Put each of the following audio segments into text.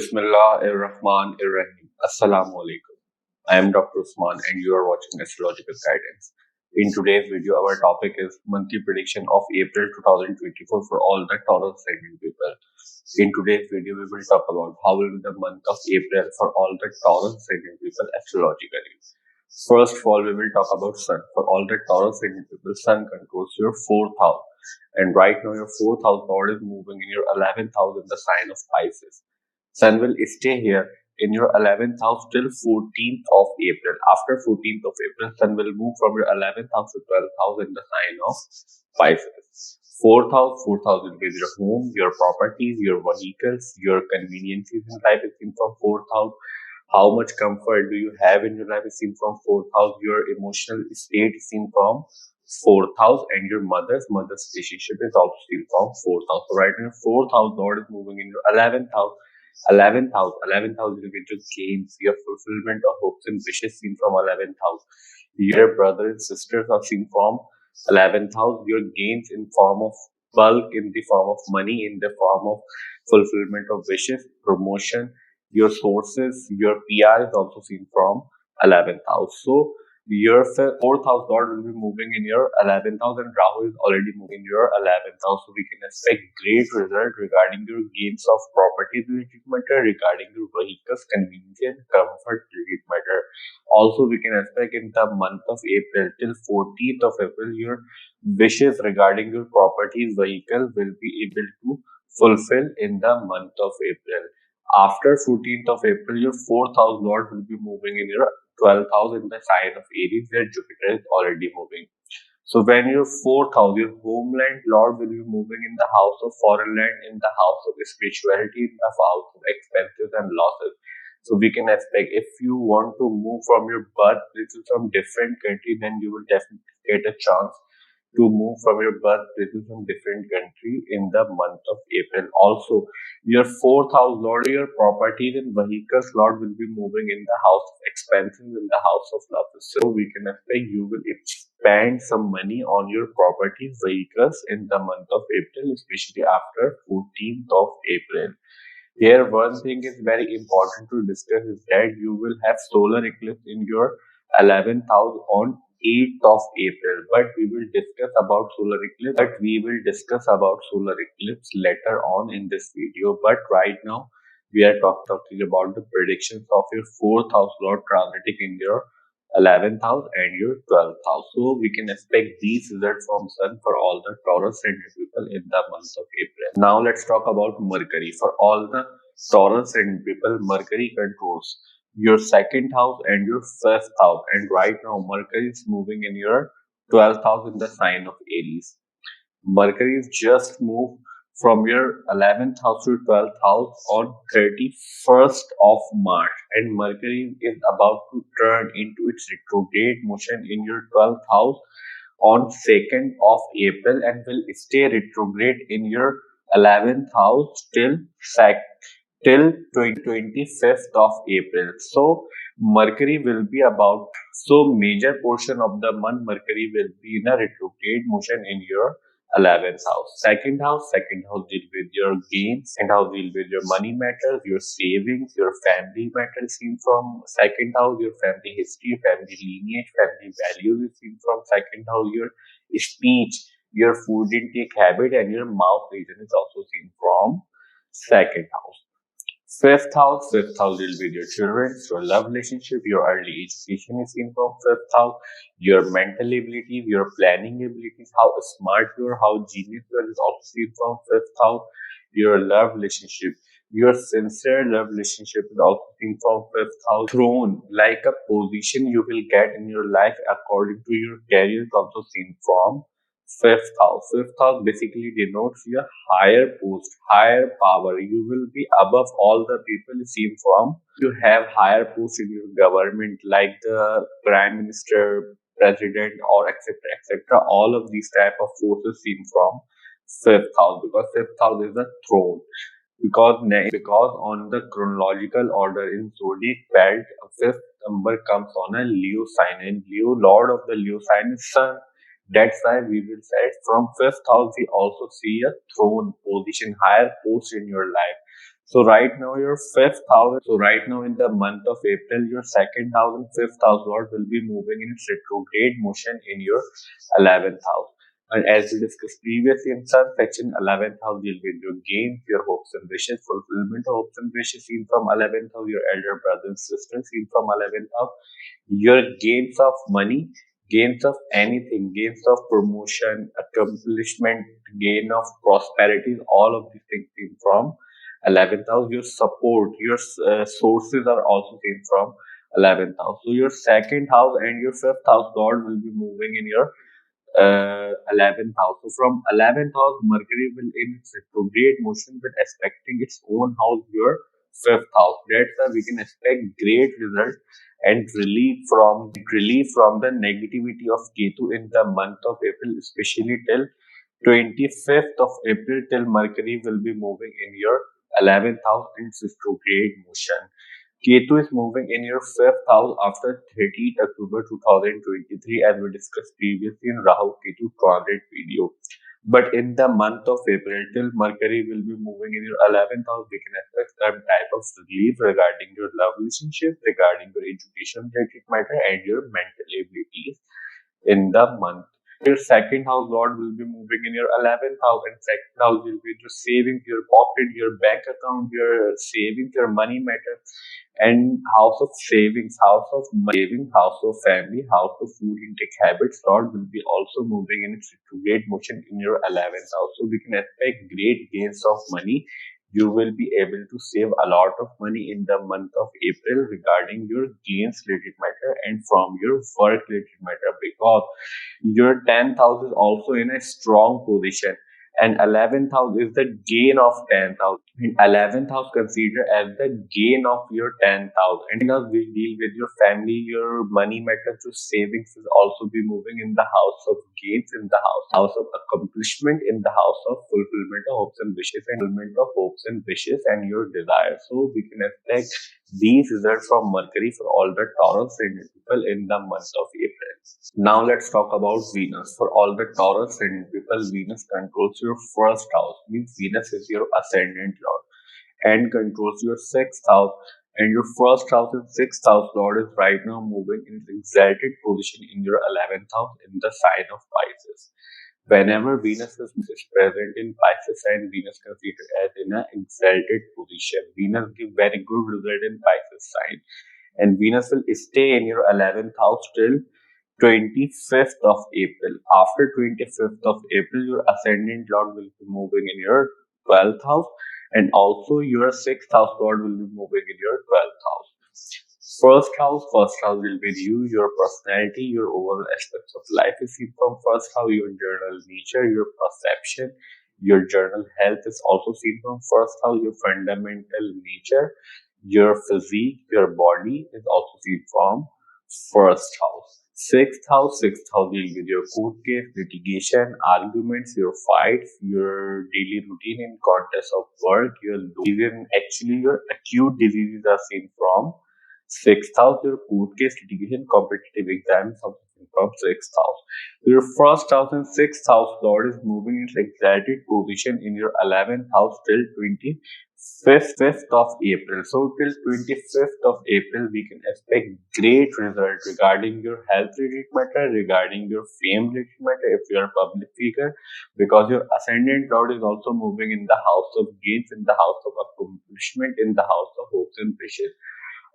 Bismillahirrahmanirrahim. Assalamu alaikum. I am Dr. Usman and you are watching Astrological Guidance. In today's video, our topic is monthly prediction of April 2024 for all the Taurus Ascendant people. In today's video, we will talk about how will be the month of April for all the Taurus Ascendant people astrologically. First of all, we will talk about Sun. For all the Taurus Ascendant people, Sun controls your 4th house. And right now, your 4th house Lord is moving in your 11th house in the sign of Pisces. Sun will stay here in your 11th house till 14th of April. After 14th of April, Sun will move from your 11th house to 12th house in the sign of Pisces. 4th house will be your home, your properties, your vehicles, your conveniences in life is seen from 4th house. How much comfort do you have in your life is seen from 4th house. Your emotional state is seen from 4th house, and your mother's relationship is also seen from 4th house. So right now, 4th house Lord is moving in your 11th house. 11th house will be your gains, your fulfillment of hopes and wishes seen from 11th house. Your brothers and sisters are seen from 11th house. Your gains in form of bulk, in the form of money, in the form of fulfillment of wishes, promotion, your sources, your PR is also seen from 11th house. So your 4th house Lord will be moving in your 11th house, and Rahu is already moving in your 11th house. So we can expect great result regarding your gains of property related matter, regarding your vehicles, convenience and comfort related matter. Also, we can expect in the month of April till 14th of April, your wishes regarding your properties, vehicle will be able to fulfill in the month of April. After 14th of April, your 4th house Lord will be moving in your 12th house in the sign of Aries, where Jupiter is already moving. So when your 4th house, your homeland Lord will be moving in the house of foreign land, in the house of spirituality, in the house of expenses and losses. So we can expect if you want to move from your birthplace to some different country, then you will definitely get a chance to move from your birthplace to some different country in the month of April. Also, your 4th house Lord, your properties and vehicles Lord will be moving in the house of expenses, in the house of love. So we can expect you will spend some money on your properties, vehicles in the month of April, especially after 14th of April. Here, one thing is very important to discuss is that you will have solar eclipse in your 11th house on 8th of April, but we will discuss about solar eclipse later on in this video. But right now, we are talking about the predictions of your 4th house Lord transiting in your 11th house and your 12th house. So we can expect these results from Sun for all the Taurus Ascendant people in the month of April. Now let's talk about Mercury. For all the Taurus Ascendant people, Mercury controls your 2nd house and your 1st house, and right now Mercury is moving in your 12th house in the sign of Aries. Mercury is just moved from your 11th house to 12th house on 31st of March, and Mercury is about to turn into its retrograde motion in your 12th house on 2nd of April and will stay retrograde in your 11th house till 25th of April. So Mercury will be major portion of the month Mercury will be in a retrograde motion in your 11th house. Second house deal with your gains, and house deal with your money matters, your savings, your family matters seen from 2nd house, your family history, family lineage, family values is seen from 2nd house, your speech, your food intake habit, and your mouth region is also seen from 2nd house. Fifth house will be your children, your love relationship, your early education is seen from 5th house, your mental abilities, your planning abilities, how smart you are, how genius you are is also seen from 5th house, your love relationship, your sincere love relationship is also seen from 5th house. Throne, like a position you will get in your life according to your career, is also seen from 5th house. 5th house basically denotes your higher post, higher power. You will be above all the people seen from. You have higher post in your government, like the prime minister, president, or etc. etc. All of these type of forces seen from 5th house, because 5th house is the throne. Because on the chronological order in zodiac belt, 5th number comes on a Leo sign, and Leo, lord of the Leo sign is Sun. That's why we will say from 5th house we also see a throne position, higher post in your life. So right now your fifth house. So right now in the month of April, your second house and fifth house lord will be moving in retrograde motion in your 11th house. And as we discussed previously in sun section, 11th house deal with your gains, your hopes and wishes, fulfillment of hopes and wishes seen from 11th house, your elder brother and sister seen from 11th house, your gains of money, gains of anything, gains of promotion, accomplishment, gain of prosperity, all of these things seen from 11th house. Your support, your sources are also seen from 11th house. So your second house and your fifth house god will be moving in your 11th house. So from 11th house, Mercury will in its retrograde motion but aspecting its own house, your fifth house. That's why we can expect great result and relief from the negativity of Ketu in the month of April, especially till 25th of April, till Mercury will be moving in your 11th house in its retrograde motion. Ketu is moving in your fifth house after 30th October 2023, as we discussed previously in Rahu Ketu transit video. But in the month of April, till Mercury will be moving in your 11th house, we can expect some type of relief regarding your love relationship, regarding your education related matter, and your mental abilities in the month. Your second house lord will be moving in your 11th house, and second house will be your savings, your pocket, your bank account, your savings, your money matter, and house of savings, house of saving, house of family, house of food intake habits. Lord will be also moving in its retrograde motion in your 11th house. So we can expect great gains of money. You will be able to save a lot of money in the month of April regarding your gains related matter and from your work related matter, because your 10th house is also in a strong position, and 11th house is the gain of 10th house. In 11th house consider as the gain of your 10th house, and now we deal with your family, your money matters, your savings will also be moving in the house of gains, in the house of accomplishment, in the house of fulfillment of hopes and wishes, and fulfillment of hopes and wishes and your desires. So we can expect these results from Mercury for all the Taurus people in the month of April. Now let's talk about Venus. For all the Taurus and people, Venus controls your first house. Means Venus is your ascendant lord and controls your sixth house. And your first house and sixth house lord is right now moving in exalted position in your 11th house in the sign of Pisces. Whenever Venus is present in Pisces sign, Venus considered as in an exalted position. Venus gives very good result in Pisces sign, and Venus will stay in your 11th house till 25th of April. After 25th of April, your ascendant lord will be moving in your 12th house, and also your 6th house lord will be moving in your 12th house. First house will be you, your personality, your overall aspects of life is seen from first house, your journal nature, your perception, your journal health is also seen from first house, your fundamental nature, your physique, your body is also seen from first house. Sixth house deal with your court case, litigation, arguments, your fights, your daily routine in context of work, your even actually your acute diseases are seen from sixth house, your court case, litigation, competitive exams are seen from sixth house. Your first house and sixth house lord is moving in exalted position in your 11th house till 25th of April. So till 25th of April, we can expect great result regarding your health related matter, regarding your fame related matter if you are a public figure, because your ascendant lord is also moving in the house of gains, in the house of accomplishment, in the house of hopes and wishes.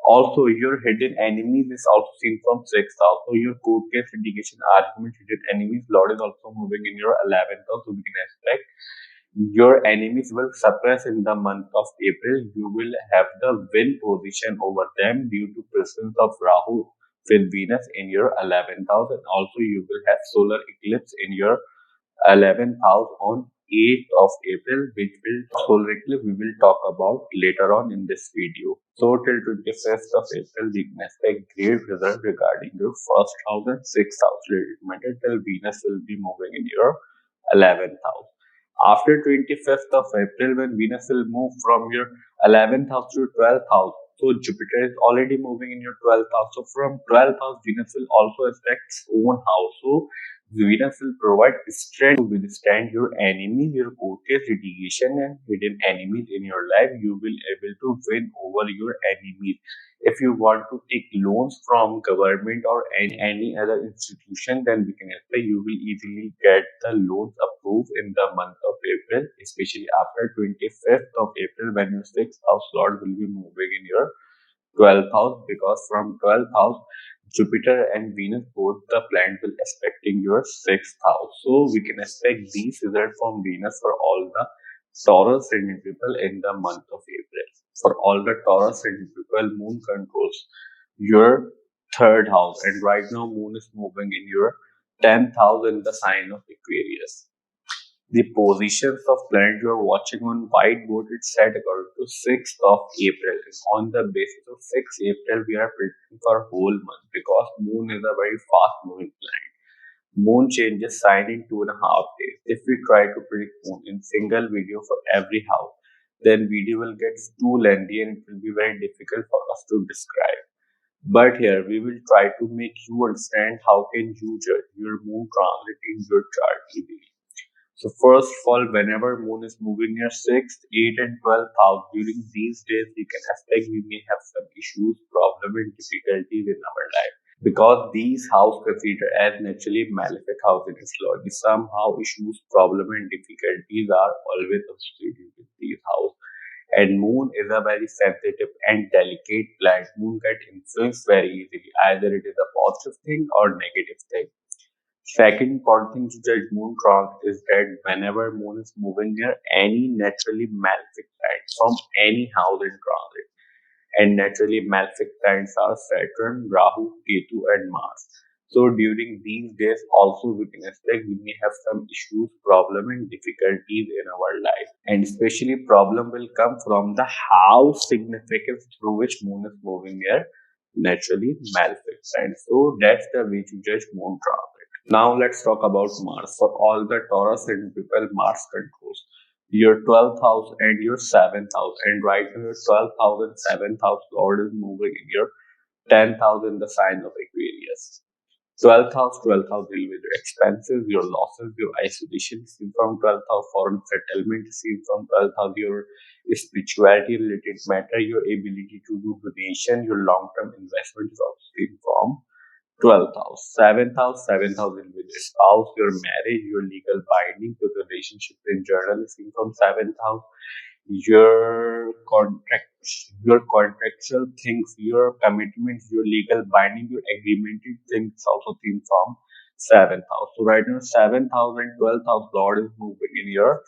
Also, your hidden enemies is also seen from sixth house. So your court case, litigation, argument, hidden enemies, lord is also moving in your 11th house. So we can expect your enemies will suppress in the month of April. You will have the win position over them due to presence of Rahu with Venus in your 11th house, and also you will have solar eclipse in your 11th house on 8th of April, which will solar eclipse we will talk about later on in this video. So till 25th of April, we can expect great result regarding your first house and sixth house related matter till Venus will be moving in your 11th house. After 25th of April, when Venus will move from your 11th house to 12th house, so Jupiter is already moving in your 12th house. So from 12th house, Venus will also affect its own house. So Venus will provide strength to withstand your enemies, your courtiers, litigation, and hidden enemies in your life. You will able to win over your enemies. If you want to take loans from government or any other institution, then we can say you will easily get the loans approved in the month of April, especially after 25th of April when your sixth house lord will be moving in your 12th house, because from 12th house Jupiter and Venus, both the planets will aspecting your sixth house. So we can expect these results from Venus for all the Taurus ascendant people in the month of April. For all the Taurus ascendant people, Moon controls your third house, and right now Moon is moving in your 10th house in the sign of Aquarius. The positions of planets you are watching on whiteboard is set according to 6th of April. And on the basis of 6th April, we are predicting for whole month, because Moon is a very fast moving planet. Moon changes sign in 2.5 days. If we try to predict Moon in single video for every house, then video will get too lengthy and it will be very difficult for us to describe. But here we will try to make you understand how can you judge your Moon transit in your chart easily. So first of all, whenever Moon is moving near 6th, 8th and 12th house, during these days we can expect we may have some issues, problems and difficulties in our life. Because these house considered as naturally malefic house in astrology, somehow issues, problems and difficulties are always associated with these houses. And Moon is a very sensitive and delicate planet. Moon get influenced very easily. Either it is a positive thing or negative thing. Second important thing to judge Moon transit is that whenever Moon is moving near any naturally malefic planet from any house in transit, and naturally malefic planets are Saturn, Rahu, Ketu, and Mars. So during these days, also we can expect we may have some issues, problem, and difficulties in our life, and especially problem will come from the house significance through which Moon is moving near naturally malefic planet. So that's the way to judge Moon transit. Now let's talk about Mars. For all the Taurus ascendant people, Mars controls your 12th house and your 7th house. And right now, your 12th house and 7th house Lord is moving in your 10th house in the sign of Aquarius. 12th house deal with your expenses, your losses, your isolation. Seen from 12th house, foreign settlement. Seen from 12th house, your spirituality related matter, your ability to do donation, your long term investment is also seen from 12th house. 7th house will be your spouse, your marriage, your legal binding, your relationships in general is seen from 7th house. Your contract, your contractual things, your commitments, your legal binding, your agreemented things also seen from 7th house. So right now 7th house and 12th house Lord is moving in your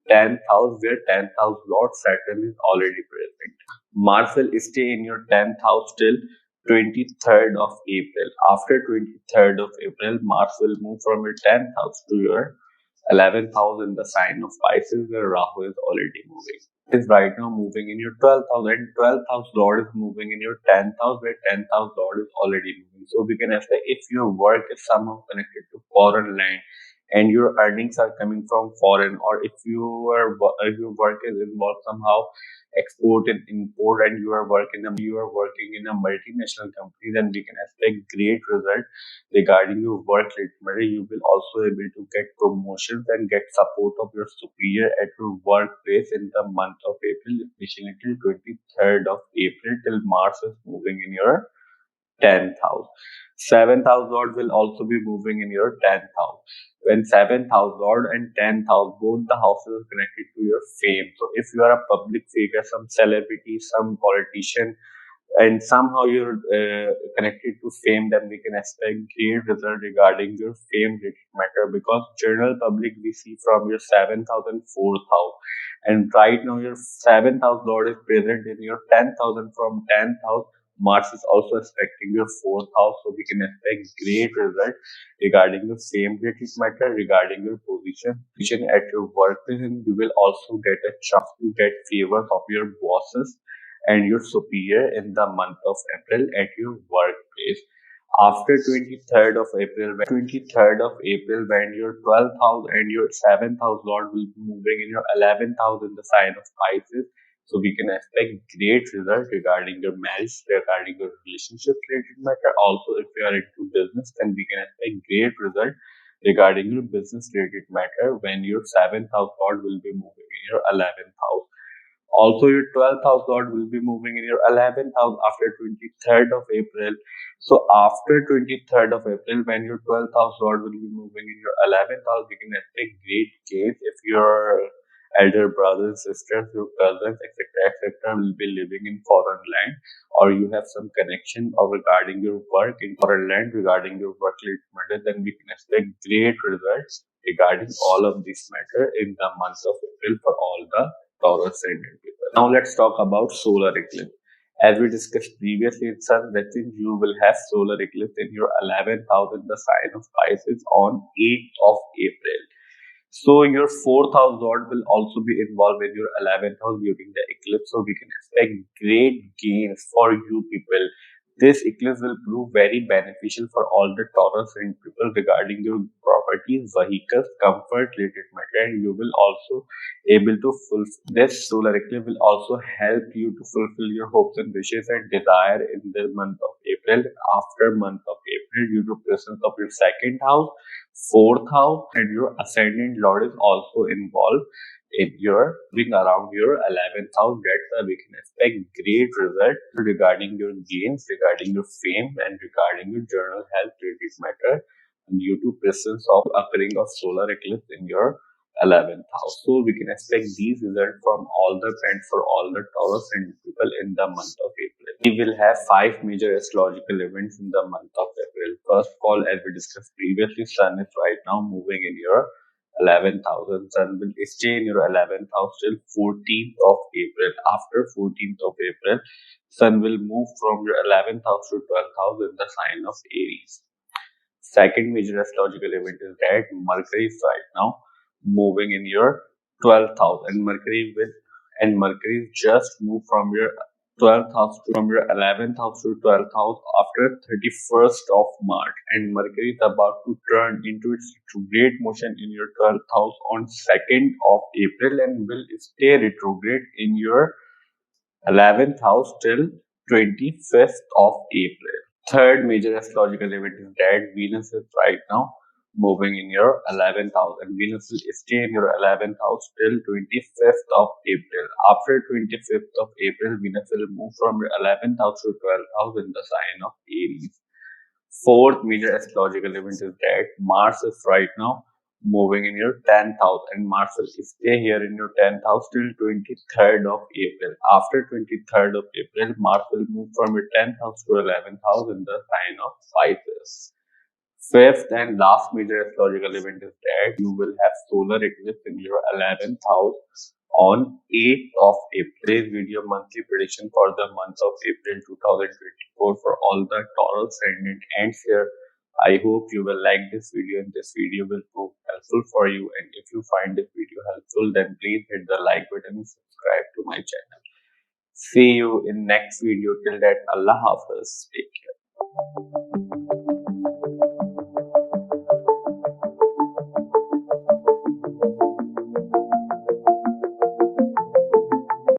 10th house, where 10th house Lord Saturn is already present. Mars will stay in your 10th house till 23rd of April. After 23rd of April, Mars will move from your 10th house to your 11th house in the sign of Pisces, where Rahu is already moving. It is right now moving in your 12th house, and 12th house Lord is moving in your 10th house, where 10th house Lord is already moving. So we can say if your work is somehow connected to foreign land and your earnings are coming from foreign, or if your work is involved somehow export and import, and you are working in a multinational company, then we can expect great result regarding your work related. You will also able to get promotions and get support of your superior at your workplace in the month of April, especially till 23rd of April, till Mars is moving in your 10th house. 7th house Lord will also be moving in your 10th house. When 7th house Lord and 10th house, both the houses are connected to your fame. So if you are a public figure, some celebrity, some politician, and somehow you're connected to fame, then we can expect great result regarding your fame related matter, because general public we see from your 7th house and 4th house, and right now your 7th house Lord is present in your 10th house, and from 10th house Mars is also aspecting your 4th house. So we can expect great result regarding your fame related matter, regarding your position at your workplace, and you will also get a chance to get favors of your bosses and your superior in the month of April at your workplace. After 23rd of April, when your 12th house and your 7th house Lord will be moving in your 11th house in the sign of Pisces. So we can expect great result regarding your marriage, regarding your relationship related matter. Also, if you are into business, then we can expect great result regarding your business related matter when your 7th house lord will be moving in your 11th house. Also, your 12th house lord will be moving in your 11th house after 23rd of April. So, after 23rd of April, when your 12th house lord will be moving in your 11th house, we can expect great gains if your elder brothers, sisters, your cousins, etc., will be living in foreign land, or you have some connection or regarding your work in foreign land, regarding your work related matter, then we can expect great results regarding all of this matter in the month of April for all the Taurus Ascendant people. Now let's talk about solar eclipse. As we discussed previously in Sun, that means you will have solar eclipse in your 11th house in the sign of Pisces on 8th of April. So your 4th house lord will also be involved in your 11th house during the eclipse. So we can expect great gains for you people. This eclipse will prove very beneficial for all the Taurus and people regarding your properties, vehicles, comfort related matter, and you will also able to fulfill this solar eclipse will also help you to fulfill your hopes and wishes and desire in the month of April. After month of April, due to presence of your 2nd house, 4th house, and your ascendant lord is also involved in your being around your 11th house. That's why we can expect great result regarding your gains, regarding your fame, and regarding your general health related matter due to presence of occurring of solar eclipse in your 11th house. So we can expect these results from all the and for all the Taurus and people in the month of April. We will have 5 major astrological events in the month of April. First of all, as we discussed previously, Sun is right now moving in your 11th house, and Sun will stay in your 11th house till 14th of April. After 14th of April, Sun will move from your 11th house to 12th house in the sign of Aries. Second major astrological event is that Mercury is right now moving in your 12th house, and Mercury just moved from your 12th house from your 11th house to 12th house after 31st of March, and Mercury is about to turn into its retrograde motion in your 12th house on 2nd of April and will stay retrograde in your 11th house till 25th of April. Third major astrological event is that Venus is right now moving in your 11th house, and Venus will stay in your 11th house till 25th of April. After 25th of April, Venus will move from your 11th house to 12th house in the sign of Aries. Fourth major astrological event is that Mars is right now moving in your 10th house, and Mars will stay here in your 10th house till 23rd of April. After 23rd of April, Mars will move from your 10th house to 11th house in the sign of Pisces. Fifth and last major astrological event is that you will have solar eclipse in your 11th house on 8th of April. Today's video monthly prediction for the month of April 2024 for all the Taurus Ascendant ends here. I hope you will like this video and this video will prove helpful for you. And if you find this video helpful, then please hit the like button and subscribe to my channel. See you in next video. Till that, Allah Hafiz. Take care.